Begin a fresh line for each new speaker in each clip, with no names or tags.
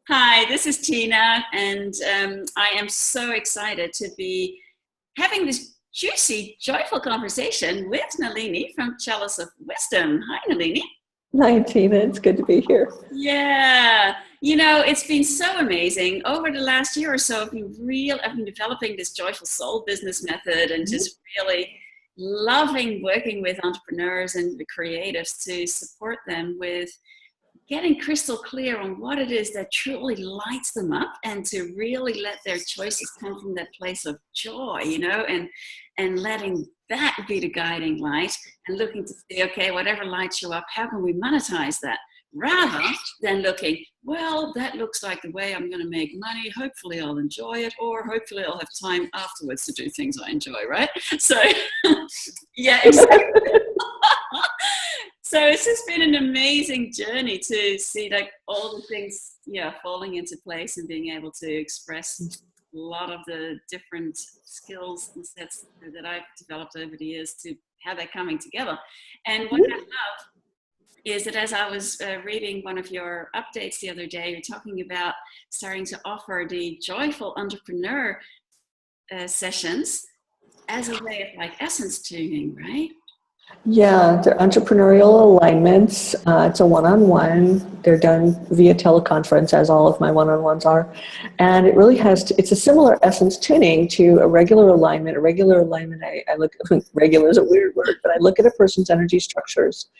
Hi, this is Tina, and I am so excited to be having this juicy, joyful conversation with Nalini from Chalice of Wisdom. Hi, Nalini.
Hi, Tina. It's good to be here.
Yeah, you know, it's been so amazing. Over the last year or so, I've been developing this joyful soul business method and just really loving working with entrepreneurs and the creatives to support them with getting crystal clear on what it is that truly lights them up and to really let their choices come from that place of joy, you know, and letting that be the guiding light and looking to see, okay, whatever lights you up, how can we monetize that? Rather than looking, well, that looks like the way I'm going to make money. Hopefully I'll enjoy it, or hopefully I'll have time afterwards to do things I enjoy, right? So, yeah, exactly. So it's just been an amazing journey to see like all the things, falling into place and being able to express a lot of the different skills and sets that I've developed over the years to how they're coming together. And what I love is that as I was reading one of your updates the other day, you're talking about starting to offer the joyful entrepreneur sessions as a way of like essence tuning, right?
Yeah, they're entrepreneurial alignments. It's a one-on-one. They're done via teleconference, as all of my one-on-ones are. And it really it's a similar essence tuning to a regular alignment. A regular alignment, I look, regular is a weird word, but I look at a person's energy structures,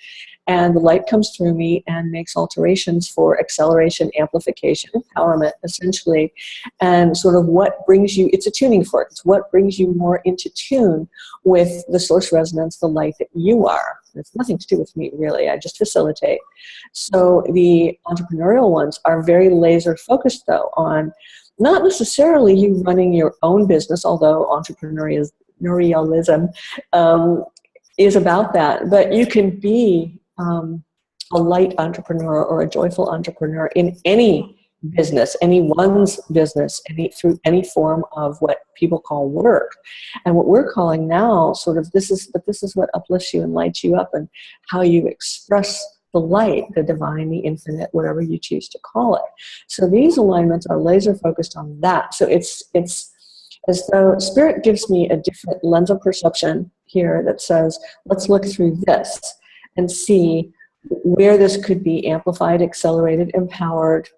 and the light comes through me and makes alterations for acceleration, amplification, empowerment, essentially, and sort of what brings you, it's a tuning fork. It's what brings you more into tune with the source resonance, the light that you are. It's nothing to do with me, really. I just facilitate. So the entrepreneurial ones are very laser focused, though, on not necessarily you running your own business, although entrepreneurialism is about that, but you can be a light entrepreneur or a joyful entrepreneur in any business, anyone's business, through any form of what people call work. And what we're calling now sort of this is what uplifts you and lights you up, and how you express the light, the divine, the infinite, whatever you choose to call it. So these alignments are laser focused on that. So it's as though Spirit gives me a different lens of perception here that says, let's look through this and see where this could be amplified, accelerated, empowered,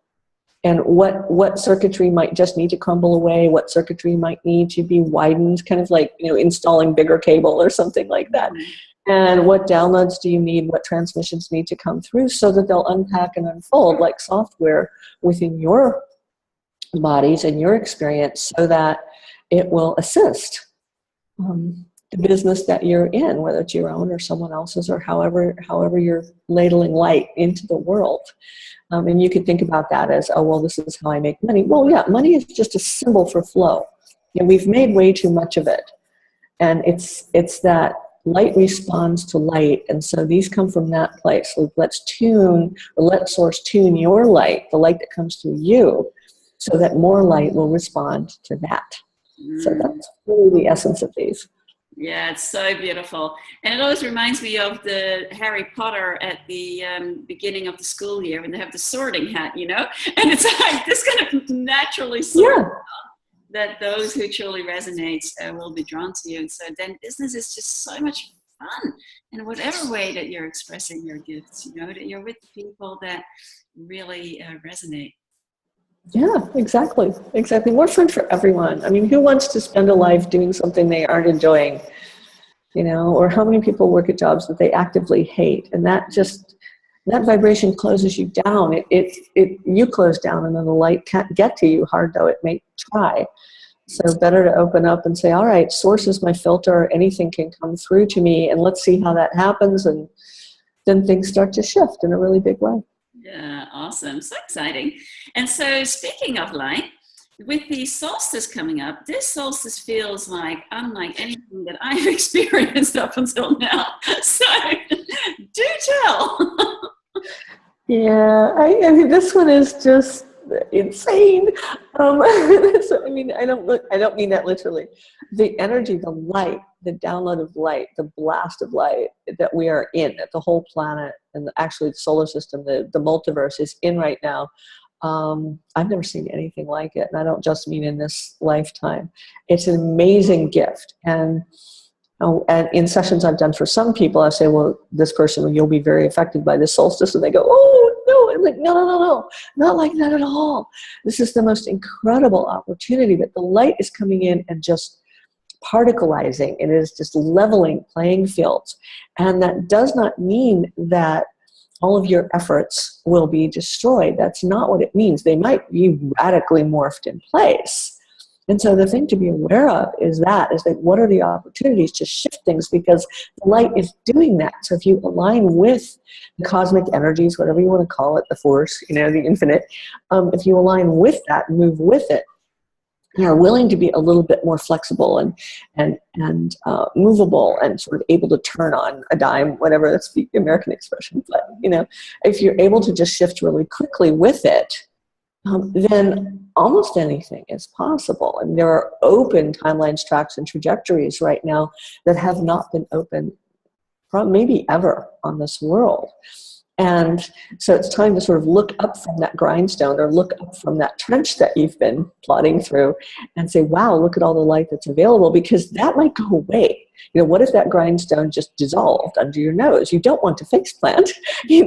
and what circuitry might just need to crumble away, what circuitry might need to be widened, kind of like, installing bigger cable or something like that. And what downloads do you need, what transmissions need to come through, so that they'll unpack and unfold like software within your bodies and your experience, so that it will assist the business that you're in, whether it's your own or someone else's, or however you're ladling light into the world. And you could think about that as, oh, well, this is how I make money. Well, yeah, money is just a symbol for flow. And we've made way too much of it. And it's that light responds to light. And so these come from that place. So let source tune your light, the light that comes through you, so that more light will respond to that. So that's really the essence of these.
Yeah, it's so beautiful. And it always reminds me of the Harry Potter at the beginning of the school year when they have the sorting hat, And it's like this kind of naturally sort that those who truly resonate will be drawn to you. And so then business is just so much fun in whatever way that you're expressing your gifts, that you're with the people that really resonate.
Yeah, exactly. More fun for everyone. I mean, who wants to spend a life doing something they aren't enjoying? Or how many people work at jobs that they actively hate? And that vibration closes you down. You close down, and then the light can't get to you, hard though it may try. So better to open up and say, all right, source is my filter. Anything can come through to me, and let's see how that happens. And then things start to shift in a really big way.
Yeah, awesome. So exciting. And so speaking of light, with the solstice coming up, this solstice feels like unlike anything that I've experienced up until now. So do tell.
Yeah, I mean, this one is just insane. So, I mean, I don't mean that literally. The energy, the light, the download of light, the blast of light that we are in, that the whole planet and actually the solar system, the multiverse is in right now. I've never seen anything like it, and I don't just mean in this lifetime. It's an amazing gift, and in sessions I've done for some people, I say, well, this person, you'll be very affected by this solstice, and they go, oh no. I'm like, no, not like that at all. This is the most incredible opportunity that the light is coming in and just particleizing, and it is just leveling playing fields. And that does not mean that all of your efforts will be destroyed. That's not what it means. They might be radically morphed in place. And so the thing to be aware of is that what are the opportunities to shift things, because the light is doing that. So if you align with the cosmic energies, whatever you want to call it, the force, the infinite, if you align with that and move with it, you're willing to be a little bit more flexible and movable and sort of able to turn on a dime, whatever, that's the American expression. But, if you're able to just shift really quickly with it, then almost anything is possible. And there are open timelines, tracks, and trajectories right now that have not been open from maybe ever on this world. And so it's time to sort of look up from that grindstone, or look up from that trench that you've been plodding through, and say, wow, look at all the light that's available, because that might go away. What if that grindstone just dissolved under your nose? You don't want to face plant, it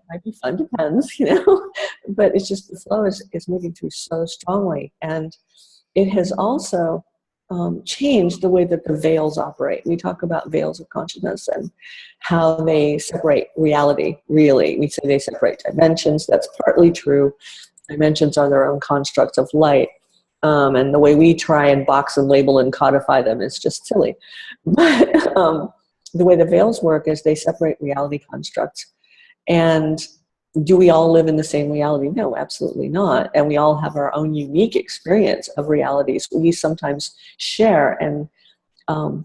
might be fun, depends, but it's just the flow is moving through so strongly. And it has also changed the way that the veils operate. We talk about veils of consciousness and how they separate reality, really. We say they separate dimensions. That's partly true. Dimensions are their own constructs of light. And the way we try and box and label and codify them is just silly. But the way the veils work is they separate reality constructs. And do we all live in the same reality? No, absolutely not. And we all have our own unique experience of realities. We sometimes share and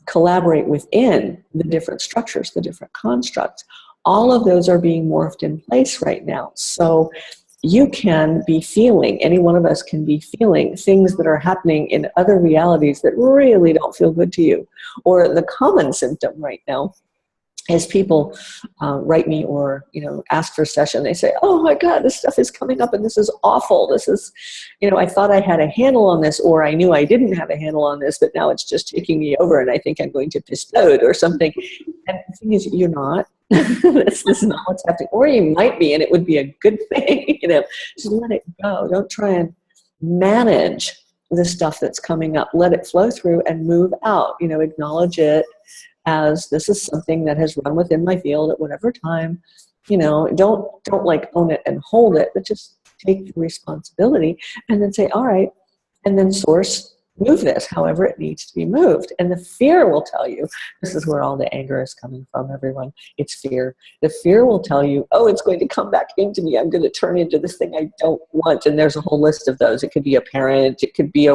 collaborate within the different structures, the different constructs. All of those are being morphed in place right now. So you can be feeling, any one of us can be feeling things that are happening in other realities that really don't feel good to you. Or the common symptom right now is people write me or ask for a session. They say, oh my God, this stuff is coming up and this is awful. This is, I thought I had a handle on this, or I knew I didn't have a handle on this, but now it's just taking me over and I think I'm going to explode or something. And the thing is, you're not. This is not what's happening. Or you might be, and it would be a good thing. Just let it go. Don't try and manage the stuff that's coming up. Let it flow through and move out. Acknowledge it as this is something that has run within my field at whatever time. Don't like own it and hold it, but just take the responsibility and then say, all right, and then source, move this however it needs to be moved. And the fear will tell you, this is where all the anger is coming from, everyone. It's fear. The fear will tell you, oh, it's going to come back into me. I'm going to turn into this thing I don't want. And there's a whole list of those. It could be a parent. It could be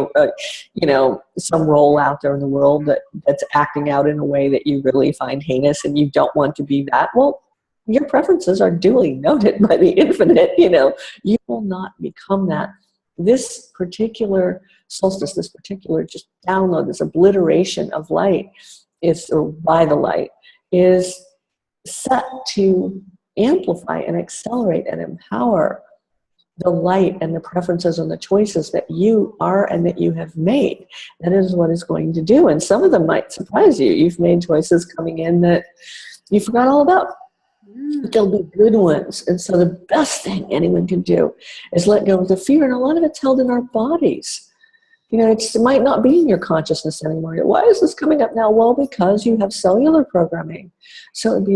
some role out there in the world that's acting out in a way that you really find heinous and you don't want to be that. Well, your preferences are duly noted by the infinite. You will not become that. This particular solstice, this particular just download, this obliteration of light or by the light, is set to amplify and accelerate and empower the light and the preferences and the choices that you are and that you have made. That is what it's going to do. And some of them might surprise you. You've made choices coming in that you forgot all about. But they'll be good ones. And so the best thing anyone can do is let go of the fear. And a lot of it's held in our bodies. It might not be in your consciousness anymore. Why is this coming up now? Well, because you have cellular programming. So it'd be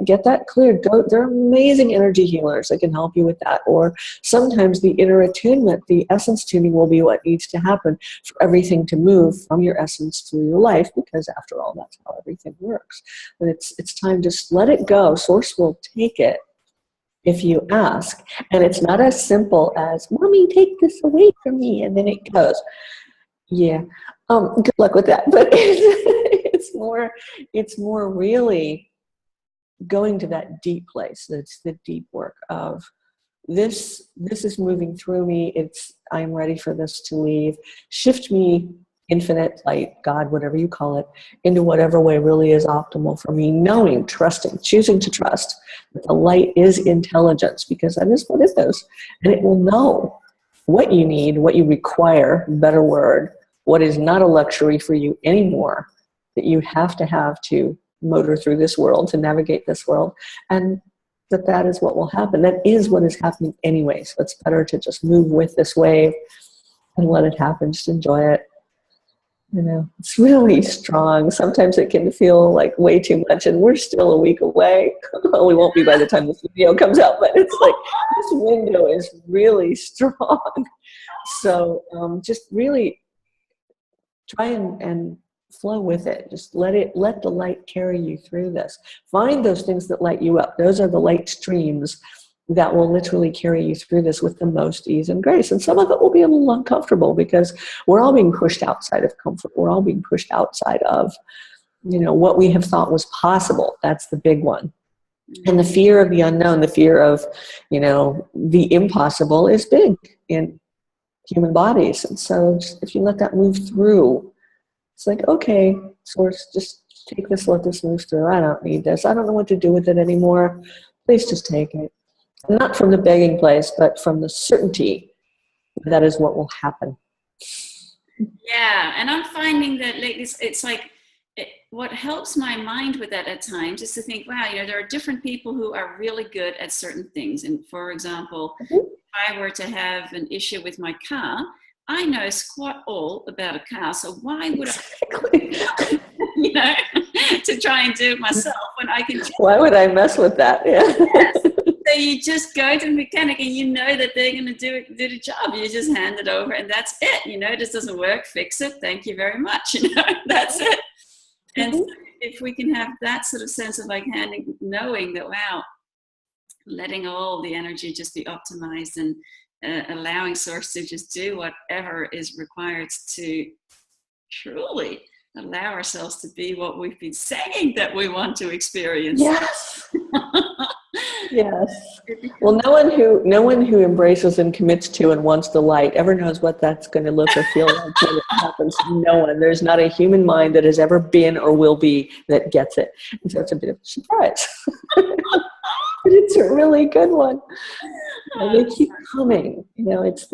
get that cleared. There are amazing energy healers that can help you with that. Or sometimes the inner attunement, the essence tuning will be what needs to happen for everything to move from your essence through your life, because after all, that's how everything works. And it's time to just let it go. Source will take it if you ask. And it's not as simple as, Mommy, take this away from me, and then it goes. Yeah, good luck with that. But it's more really going to that deep place. That's the deep work of this is moving through me. I'm ready for this to leave. Shift me, infinite light, God, whatever you call it, into whatever way really is optimal for me, knowing, trusting, choosing to trust that the light is intelligence, because that is what it is. And it will know what you need, what you require, better word, what is not a luxury for you anymore, that you have to motor through this world, to navigate this world, and that is what will happen. That is what is happening anyway. So it's better to just move with this wave and let it happen. Just enjoy it. It's really strong. Sometimes it can feel like way too much, and we're still a week away. Well, we won't be by the time this video comes out, but it's like this window is really strong. So just really try and flow with it. Just let the light carry you through this. Find those things that light you up. Those are the light streams that will literally carry you through this with the most ease and grace. And some of it will be a little uncomfortable because we're all being pushed outside of comfort. We're all being pushed outside of, what we have thought was possible. That's the big one. And the fear of the unknown, the fear of, the impossible is big in human bodies. And so if you let that move through, it's like, okay, Source, just take this, let this move through. I don't need this. I don't know what to do with it anymore. Please just take it. Not from the begging place, but from the certainty that is what will happen.
Yeah, and I'm finding that it's like, what helps my mind with that at times is to think, wow, there are different people who are really good at certain things. And for example, if I were to have an issue with my car, I know squat all about a car, so why would I, to try and do it myself when I can just...
Why would I mess with that? Yeah.
Yes. So you just go to the mechanic and that they're going to do the job. You just hand it over and that's it. This doesn't work, fix it, thank you very much. That's it. And so if we can have that sort of sense of like knowing that, wow, letting all the energy just be optimized and allowing Source to just do whatever is required to truly allow ourselves to be what we've been saying that we want to experience.
Yes. Yes. Well, no one who embraces and commits to and wants the light ever knows what that's going to look or feel like when it happens. No one. There's not a human mind that has ever been or will be that gets it. And so it's a bit of a surprise. But it's a really good one. They keep coming. It's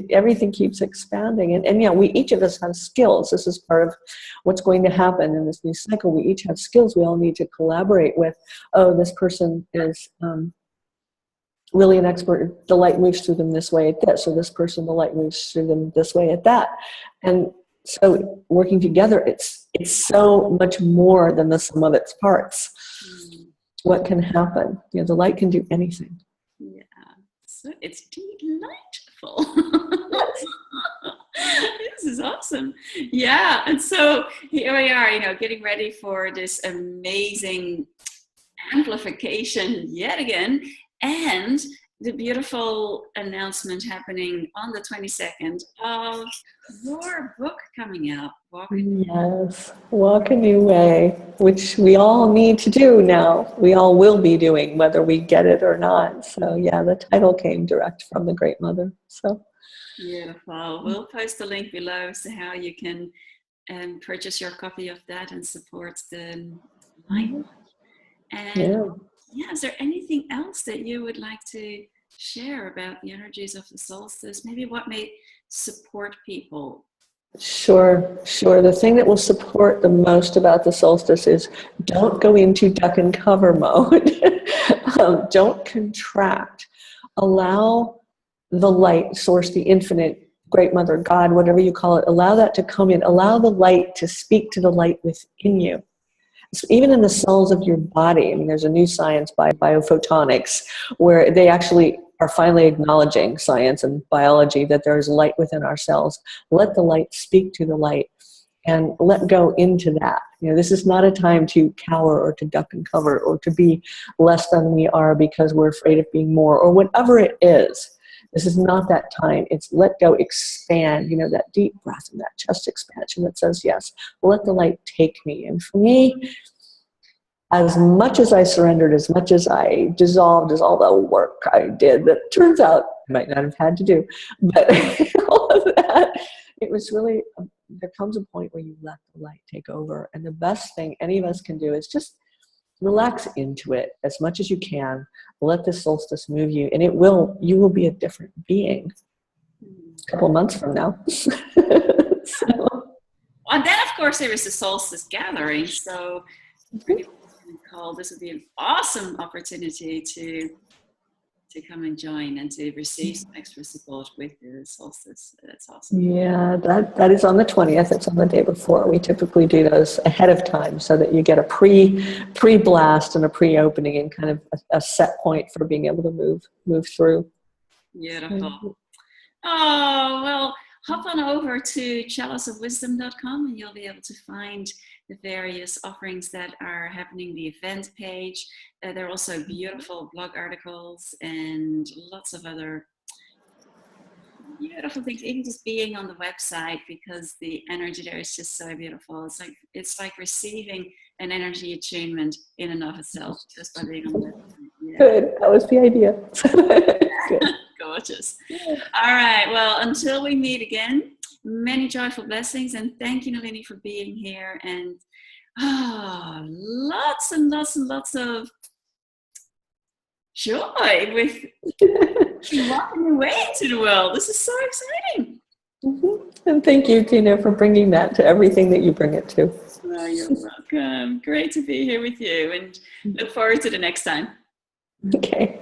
everything keeps expanding. And we each of us have skills. This is part of what's going to happen in this new cycle. We each have skills we all need to collaborate with. Oh, this person is really an expert. The light moves through them this way at this. Or this person, the light moves through them this way at that. And so working together, it's so much more than the sum of its parts. What can happen? The light can do anything.
Yeah, so it's delightful. This is awesome. Yeah, and so here we are, getting ready for this amazing amplification yet again, and the beautiful announcement happening on the 22nd of your book coming out.
Yes, Walk a New Way, which we all need to do now. We all will be doing, whether we get it or not. So yeah, the title came direct from the Great Mother. So
beautiful. We'll post a link below as to how you can purchase your copy of that and support the line. And yeah, is there anything else that you would like to share about the energies of the solstice? Maybe what may support people?
Sure. The thing that will support the most about the solstice is don't go into duck and cover mode. Don't contract. Allow the light, Source, the infinite, Great Mother, God, whatever you call it, allow that to come in. Allow the light to speak to the light within you. So even in the cells of your body, there's a new science by biophotonics where they actually are finally acknowledging, science and biology, that there's light within our cells. Let the light speak to the light and let go into that. This is not a time to cower or to duck and cover or to be less than we are because we're afraid of being more or whatever it is. This is not that time. It's let go, expand, that deep breath and that chest expansion that says, yes, let the light take me. And for me, as much as I surrendered, as much as I dissolved, as all the work I did that turns out I might not have had to do, but all of that, it was really, there comes a point where you let the light take over. And the best thing any of us can do is just relax into it as much as you can. Let the solstice move you, and you will be a different being a couple months from now. So.
And then, of course, there is the solstice gathering. So this would be an awesome opportunity to come and join and to receive some extra support with the solstice. That's awesome.
Yeah, that is on the 20th. It's on the day before. We typically do those ahead of time so that you get a pre-blast and a pre-opening and kind of a set point for being able to move through.
Beautiful. Oh, well, hop on over to chaliceofwisdom.com and you'll be able to find the various offerings that are happening, the event page. There are also beautiful blog articles and lots of other beautiful things, even just being on the website, because the energy there is just so beautiful. It's like receiving an energy attunement in and of itself just by being on the website. Yeah.
Good, that was the idea. Good.
Gorgeous. All right, well, until we meet again, many joyful blessings, and thank you, Nalini, for being here, and lots and lots and lots of joy with walking your way into the world. This is so exciting.
Mm-hmm. And thank you, Tina, for bringing that to everything that you bring it to.
Oh, you're welcome. Great to be here with you, and look forward to the next time.
Okay.